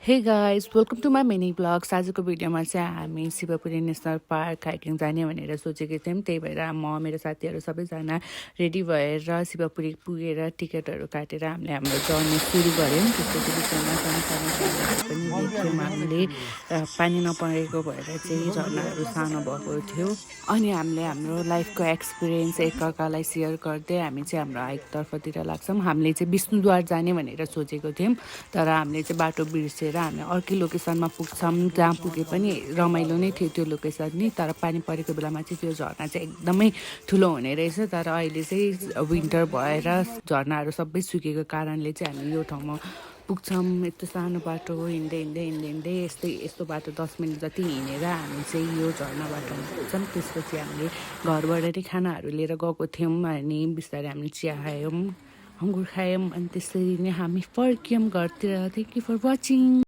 हे guys welcome to my mini vlogs. आजको भिडियोमा चाहिँ हामी शिवपुरी नेसनल पार्क हाइकिङ जाने भनेर सोचेको थियौँ। त्यही भएर म मेरो साथीहरू सबैजना रेडी भएर शिवपुरी पुगेर टिकटहरू काटेर हामीले हाम्रो जर्नी सुरु गऱ्यौँ। त्यसपछि बिचमा पनि देख्यौँ हामीले पानी नपरेको भएर चाहिँ झरनाहरू सानो भएको थियो। अनि हामीले हाम्रो लाइफको एक्सपिरियन्स एकअर्कालाई सेयर गर्दै हामी चाहिँ हाम्रो हाइकतर्फतिर लाग्छौँ। हामीले चाहिँ विष्णुद्वार जाने भनेर सोचेको थियौँ, तर हामीले चाहिँ बाटो बिर्सेर हामी अर्कै लोकेसनमा पुग्छौँ। जहाँ पुगे पनि रमाइलो नै थियो त्यो लोकेसन नि, तर पानी परेको बेलामा चाहिँ त्यो झरना चाहिँ एकदमै ठुलो हुने रहेछ। तर अहिले चाहिँ विन्टर भएर झरनाहरू सबै सुकेको कारणले चाहिँ हामी यो ठाउँमा पुग्छौँ। यस्तो सानो बाटो हिँड्दै हिँड्दै हिँड्दै हिँड्दै यस्तो बाटो 10 मिनट जति हिँडेर हामी चाहिँ यो झरना बाटोमा पुग्छौँ। त्यसपछि हामीले घरबाट नै खानाहरू लिएर गएको थियौँ अनि बिस्तारै हामीले चिया खायौँ, अङ्गुर खायौँ अनि त्यसरी नै हामी फर्क्यौँ घरतिर। Thank you for watching.